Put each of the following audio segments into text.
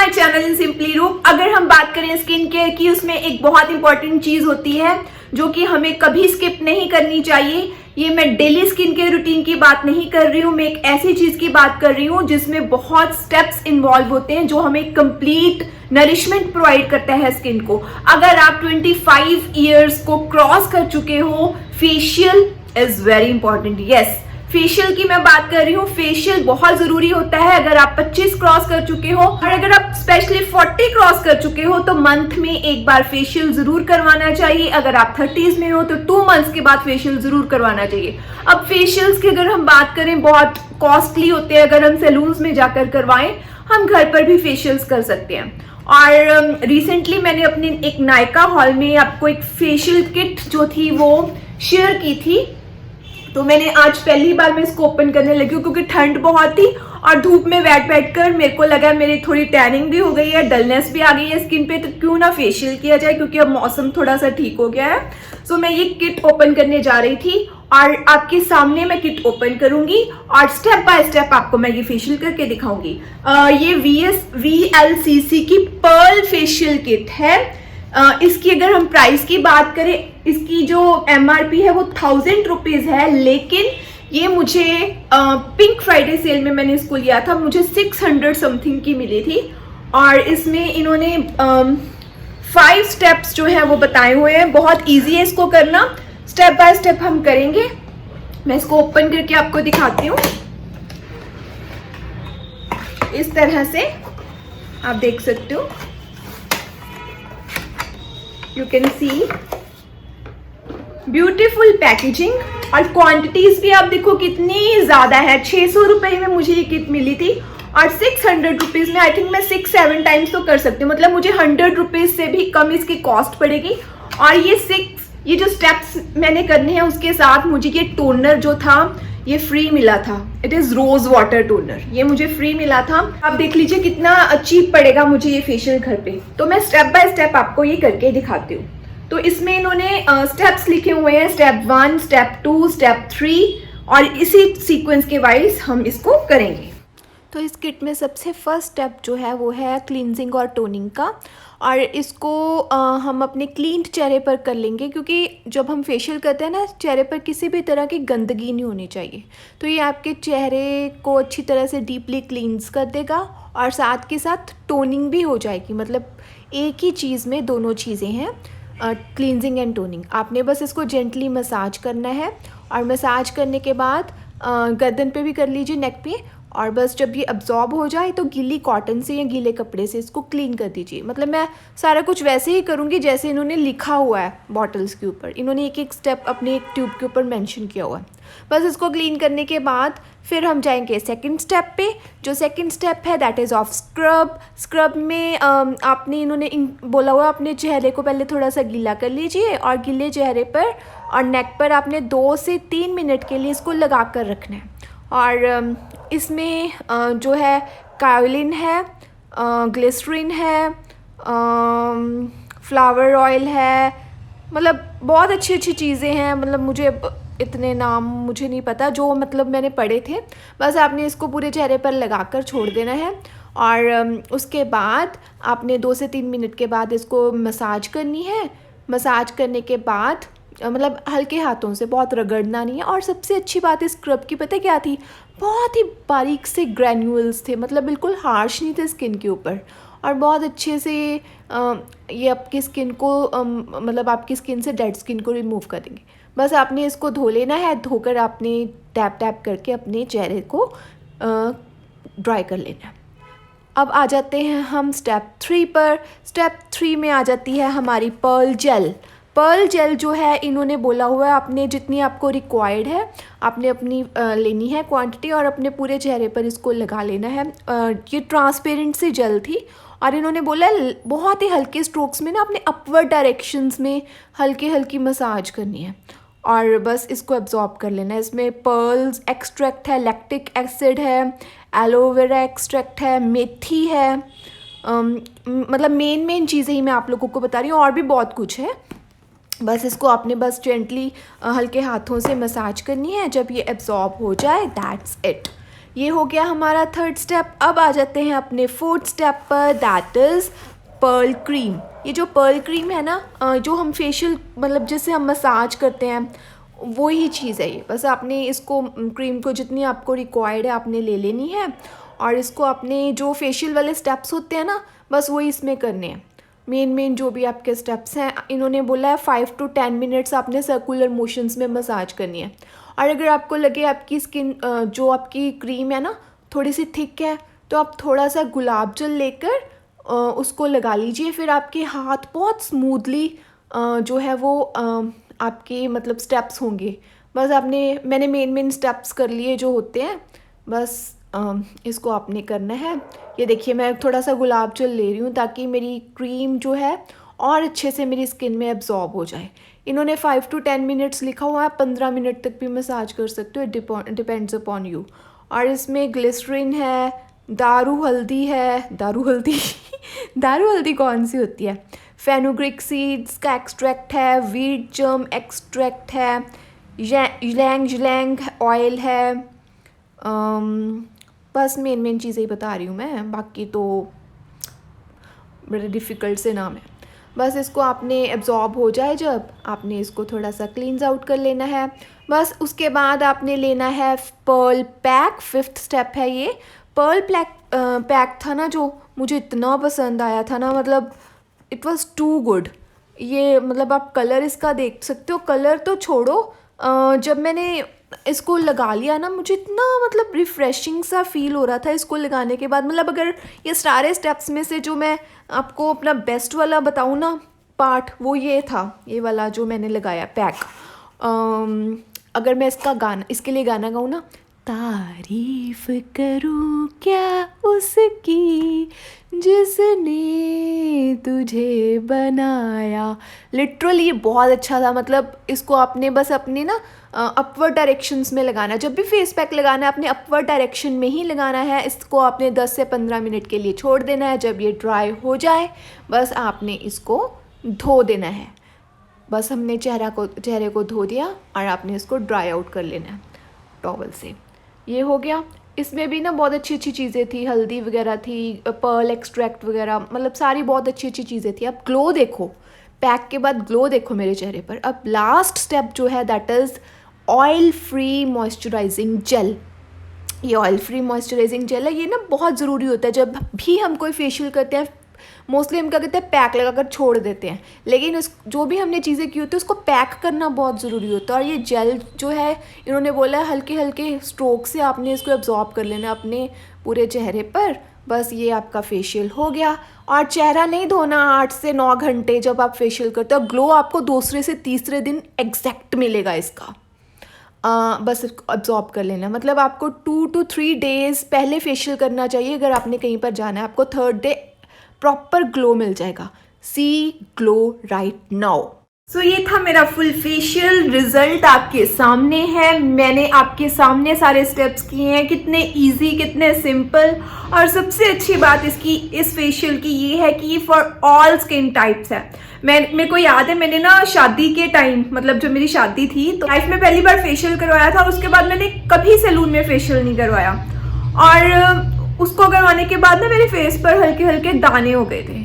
My channel in simply रूप। अगर हम बात करें स्किन केयर की, उसमें एक बहुत इंपॉर्टेंट चीज होती है जो कि हमें कभी स्किप नहीं करनी चाहिए। ये मैं डेली स्किन केयर रूटीन की बात नहीं कर रही हूँ, मैं एक ऐसी चीज की बात कर रही हूँ जिसमें बहुत स्टेप्स इन्वॉल्व होते हैं जो हमें कंप्लीट नरिशमेंट प्रोवाइड करता है स्किन को। अगर आप 25 ईयर्स को क्रॉस कर चुके हो, facial is very important. Yes, facial की मैं बात कर रही हूँ। फेशियल बहुत जरूरी होता है अगर आप 25 क्रॉस कर चुके हो, और अगर आप स्पेशली 40 क्रॉस कर चुके हो तो मंथ में एक बार फेशियल जरूर करवाना चाहिए। अगर आप 30s में हो तो 2 मंथ्स के बाद फेशियल जरूर करवाना चाहिए। अब फेशियल्स की अगर हम बात करें, बहुत कॉस्टली होते हैं। अगर हम सैलून्स में जाकर करवाएं, हम घर पर भी फेशियल्स कर सकते हैं। और रिसेंटली मैंने अपने एक नायका हॉल में आपको एक फेशियल किट जो थी वो शेयर की थी, तो मैंने आज पहली बार मैं इसको ओपन करने लगी हूँ क्योंकि ठंड बहुत थी और धूप में बैठ कर मेरे को लगा मेरी थोड़ी टैनिंग भी हो गई है, डलनेस भी आ गई है स्किन पे, तो क्यों ना फेशियल किया जाए क्योंकि अब मौसम थोड़ा सा ठीक हो गया है। सो मैं ये किट ओपन करने जा रही थी और आपके सामने मैं किट ओपन करूंगी और स्टेप बाय स्टेप आपको मैं ये फेशियल करके दिखाऊंगी। ये VLCC की पर्ल फेशियल किट है। इसकी अगर हम प्राइस की बात करें, इसकी जो MRP है वो 1000 रुपीज है, लेकिन ये मुझे पिंक फ्राइडे सेल में मैंने इसको लिया था, मुझे 600 समथिंग की मिली थी। और इसमें इन्होंने 5 स्टेप्स जो है वो बताए हुए हैं। बहुत इजी है इसको करना, स्टेप बाय स्टेप हम करेंगे। मैं इसको ओपन करके आपको दिखाती हूँ। इस तरह से आप देख सकते हो, you can see beautiful packaging, और क्वांटिटीज भी आप देखो कितनी ज्यादा है। 600 रुपए में मुझे ये किट मिली थी और 600 रुपीज में आई थिंक मैं 6-7 टाइम्स तो कर सकती हूँ, मतलब मुझे 100 रुपीज से भी कम इसकी कॉस्ट पड़ेगी। और ये जो स्टेप्स मैंने करने हैं उसके साथ मुझे ये टोनर जो था ये फ्री मिला था। It is rose water toner, ये मुझे फ्री मिला था। आप देख लीजिए कितना चीप पड़ेगा मुझे ये फेशियल घर पे। तो मैं स्टेप बाय स्टेप आपको ये करके दिखाती हूँ। तो इसमें इन्होंने स्टेप्स लिखे हुए हैं, स्टेप 1, स्टेप 2, स्टेप 3, और इसी सीक्वेंस के वाइज हम इसको करेंगे। तो इस किट में सबसे फर्स्ट स्टेप जो है वो है क्लींजिंग और टोनिंग का, और इसको हम अपने क्लीन्ड चेहरे पर कर लेंगे क्योंकि जब हम फेशियल करते हैं ना, चेहरे पर किसी भी तरह की गंदगी नहीं होनी चाहिए। तो ये आपके चेहरे को अच्छी तरह से डीपली क्लींस कर देगा और साथ के साथ टोनिंग भी हो जाएगी। मतलब एक ही चीज़ में दोनों चीज़ें हैं, क्लींजिंग एंड टोनिंग। आपने बस इसको जेंटली मसाज करना है, और मसाज करने के बाद गर्दन पे भी कर लीजिए, नेक पे, और बस जब ये अब्जॉर्ब हो जाए तो गीली कॉटन से या गीले कपड़े से इसको क्लीन कर दीजिए। मतलब मैं सारा कुछ वैसे ही करूँगी जैसे इन्होंने लिखा हुआ है बॉटल्स के ऊपर। इन्होंने एक एक स्टेप अपने एक ट्यूब के ऊपर मेंशन किया हुआ है। बस इसको क्लीन करने के बाद फिर हम जाएंगे सेकंड स्टेप पे। जो सेकंड स्टेप है that is of scrub. Scrub में आपने इन्होंने बोला हुआ अपने चेहरे को पहले थोड़ा सा गीला कर लीजिए, और गीले चेहरे पर और नेक पर आपने 2 से 3 मिनट के लिए इसको लगा कर रखना है। और इसमें जो है कायोलिन है, ग्लिसरीन है, फ्लावर ऑयल है, मतलब बहुत अच्छी अच्छी चीज़ें हैं। मतलब मुझे इतने नाम मुझे नहीं पता, जो मतलब मैंने पढ़े थे। बस आपने इसको पूरे चेहरे पर लगाकर छोड़ देना है, और उसके बाद आपने 2 से 3 मिनट के बाद इसको मसाज करनी है। मसाज करने के बाद मतलब हल्के हाथों से, बहुत रगड़ना नहीं है। और सबसे अच्छी बात है स्क्रब की, पता क्या थी, बहुत ही बारीक से ग्रैन्यूल्स थे, मतलब बिल्कुल हार्श नहीं थे स्किन के ऊपर, और बहुत अच्छे से ये आपकी स्किन को मतलब आपकी स्किन से डेड स्किन को रिमूव कर देंगे। बस आपने इसको धो लेना है, धोकर आपने टैप टैप करके अपने चेहरे को ड्राई कर लेना है। अब आ जाते हैं हम स्टेप 3 पर। स्टेप 3 में आ जाती है हमारी पर्ल जेल। पर्ल जेल जो है इन्होंने बोला हुआ है आपने जितनी आपको रिक्वायर्ड है आपने अपनी लेनी है क्वांटिटी, और अपने पूरे चेहरे पर इसको लगा लेना है। ये ट्रांसपेरेंट सी जेल थी, और इन्होंने बोला बहुत ही हल्के स्ट्रोक्स में ना अपने अपवर्ड डायरेक्शंस में हल्की हल्की मसाज करनी है, और बस इसको एब्जॉर्ब कर लेना है। इसमें पर्ल्स एक्सट्रैक्ट है, लैक्टिक एसिड है, एलोवेरा एक्सट्रैक्ट है, मेथी है, मतलब मेन चीज़ें ही मैं आप लोगों को बता रही हूँ, और भी बहुत कुछ है। बस इसको आपने बस जेंटली हल्के हाथों से मसाज करनी है। जब ये एब्जॉर्ब हो जाए दैट्स इट। ये हो गया हमारा थर्ड स्टेप। अब आ जाते हैं अपने फोर्थ स्टेप पर, दैट इज़ पर्ल क्रीम। ये जो पर्ल क्रीम है ना, जो हम फेशियल मतलब जैसे हम मसाज करते हैं वो ही चीज़ है ये। बस आपने इसको क्रीम को जितनी आपको रिक्वायर्ड है आपने ले लेनी है, और इसको आपने जो फेशियल वाले स्टेप्स होते हैं ना बस वही इसमें करने हैं। मेन जो भी आपके स्टेप्स हैं, इन्होंने बोला है 5 to 10 मिनट्स आपने सर्कुलर मोशंस में मसाज करनी है। और अगर आपको लगे आपकी स्किन जो आपकी क्रीम है ना थोड़ी सी थिक है, तो आप थोड़ा सा गुलाब जल लेकर उसको लगा लीजिए। फिर आपके हाथ बहुत स्मूथली जो है वो आपके मतलब स्टेप्स होंगे। बस मैंने मेन स्टेप्स कर लिए जो होते हैं, बस इसको आपने करना है। ये देखिए मैं थोड़ा सा गुलाब जल ले रही हूँ ताकि मेरी क्रीम जो है और अच्छे से मेरी स्किन में एब्जॉर्ब हो जाए। इन्होंने 5 to 10 मिनट्स लिखा हुआ है, 15 मिनट तक भी मसाज कर सकते हो, इट डिपेंड्स अपॉन यू। और इसमें ग्लिसरीन है, दारू हल्दी कौन सी होती है, फेनुग्रिक सीड्स का एक्सट्रैक्ट है, वीट जर्म एक्सट्रैक्ट है, यलैंग ऑयल है। बस मेन चीज़ें ही बता रही हूँ मैं, बाकी तो बड़े डिफ़िकल्ट से नाम है। बस इसको आपने एब्जॉर्ब हो जाए जब, आपने इसको थोड़ा सा क्लींस आउट कर लेना है। बस उसके बाद आपने लेना है पर्ल पैक। 5th स्टेप है ये। पर्ल पैक था ना जो मुझे इतना पसंद आया था ना, मतलब इट वाज टू गुड। ये मतलब आप कलर इसका देख सकते हो, कलर तो छोड़ो, जब मैंने इसको लगा लिया ना मुझे इतना मतलब रिफ़्रेशिंग सा फील हो रहा था इसको लगाने के बाद। मतलब अगर ये सारे स्टेप्स में से जो मैं आपको अपना बेस्ट वाला बताऊँ ना पार्ट, वो ये था, ये वाला जो मैंने लगाया पैक। अगर मैं इसके लिए गाना गाऊँ ना, तारीफ करूँ क्या उसकी जिसने तुझे बनाया। लिटरली ये बहुत अच्छा था। मतलब इसको आपने बस अपने ना अपवर्ड डायरेक्शंस में लगाना। जब भी फेस पैक लगाना है अपने अपवर्ड डायरेक्शन में ही लगाना है। इसको आपने 10 से 15 मिनट के लिए छोड़ देना है। जब ये ड्राई हो जाए बस आपने इसको धो देना है। बस हमने चेहरे को धो दिया और आपने इसको ड्राई आउट कर लेना है टॉवल से। ये हो गया। इसमें भी ना बहुत अच्छी चीज़ें थी, हल्दी वगैरह थी, पर्ल एक्सट्रैक्ट वगैरह, मतलब सारी बहुत अच्छी चीज़ें थी। अब ग्लो देखो, पैक के बाद ग्लो देखो मेरे चेहरे पर। अब लास्ट स्टेप जो है that is oil free moisturising gel. ये ऑयल फ्री मॉइस्चराइजिंग जेल है, ये ना बहुत ज़रूरी होता है। जब भी हम कोई फेशियल करते हैं मोस्टली हम क्या कहते हैं पैक लगाकर छोड़ देते हैं, लेकिन जो भी हमने चीज़ें की होती है उसको पैक करना बहुत ज़रूरी होता है। और ये जेल जो है इन्होंने बोला है हल्के हल्के स्ट्रोक से आपने इसको एब्जॉर्ब कर लेना अपने पूरे चेहरे पर। बस ये आपका फेशियल हो गया। और चेहरा नहीं धोना 8 से 9 घंटे जब आप फेशियल करते हो। ग्लो आपको दूसरे से तीसरे दिन एग्जैक्ट मिलेगा इसका। बस अब्जॉर्ब कर लेना। मतलब आपको 2 to 3 डेज़ पहले फेशियल करना चाहिए अगर आपने कहीं पर जाना है। आपको 3rd डे प्रॉपर ग्लो मिल जाएगा। See glow right now. So ये था मेरा फुल फेशियल, रिजल्ट आपके सामने है। मैंने आपके सामने सारे स्टेप्स किए हैं, कितने इजी, कितने सिंपल। और सबसे अच्छी बात इस फेशियल की ये है कि ये फॉर ऑल स्किन टाइप्स है। मेरे को याद है मैंने ना शादी के टाइम, मतलब जब मेरी शादी थी तो लाइफ में पहली बार फेशियल करवाया था। उसके बाद मैंने कभी सैलून में फेशियल नहीं करवाया। और उसको करवाने के बाद ना मेरे फेस पर हल्के हल्के दाने हो गए थे।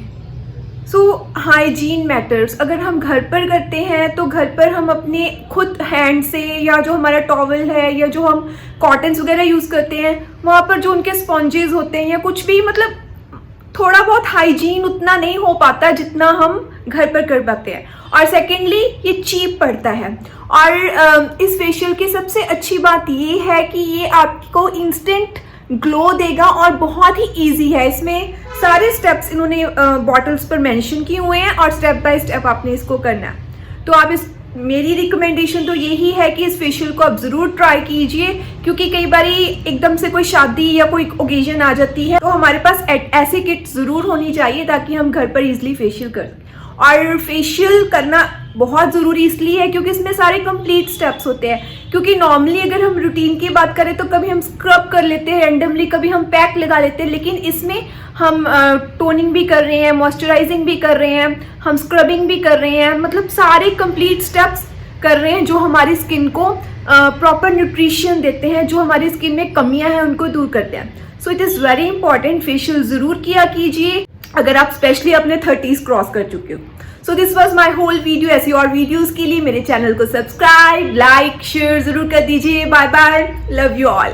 सो हाइजीन मैटर्स। अगर हम घर पर करते हैं तो घर पर हम अपने खुद हैंड से, या जो हमारा टॉवल है या जो हम कॉटन्स वगैरह यूज़ करते हैं वहाँ पर जो उनके स्पॉन्जेस होते हैं या कुछ भी, मतलब थोड़ा बहुत हाइजीन उतना नहीं हो पाता जितना हम घर पर कर पाते हैं। और सेकेंडली ये चीप पड़ता है। और इस फेशियल की सबसे अच्छी बात ये है कि ये आपको इंस्टेंट ग्लो देगा और बहुत ही इजी है। इसमें सारे स्टेप्स इन्होंने बॉटल्स पर मेंशन किए हुए हैं और स्टेप बाय स्टेप आपने इसको करना है। तो आप मेरी रिकमेंडेशन तो यही है कि इस फेशियल को आप ज़रूर ट्राई कीजिए, क्योंकि कई बारी एकदम से कोई शादी या कोई ओकेजन आ जाती है तो हमारे पास ऐसी किट ज़रूर होनी चाहिए ताकि हम घर पर इजीली फेशियल कर सकें। और फेशियल करना बहुत ज़रूरी इसलिए है क्योंकि इसमें सारे कंप्लीट स्टेप्स होते हैं। क्योंकि नॉर्मली अगर हम रूटीन की बात करें तो कभी हम स्क्रब कर लेते हैं रैंडमली, कभी हम पैक लगा लेते हैं, लेकिन इसमें हम टोनिंग भी कर रहे हैं, मॉइस्चराइजिंग भी कर रहे हैं, हम स्क्रबिंग भी कर रहे हैं। मतलब सारे कंप्लीट स्टेप्स कर रहे हैं जो हमारी स्किन को प्रॉपर न्यूट्रिशन देते हैं, जो हमारी स्किन में कमियां हैं उनको दूर करते हैं। So it is very important, facial ज़रूर किया कीजिए अगर आप स्पेशली अपने 30s क्रॉस कर चुके हो। So this was my whole video. ऐसी और वीडियोज़ के लिए मेरे चैनल को सब्सक्राइब, लाइक, शेयर ज़रूर कर दीजिए। Bye bye, love you all.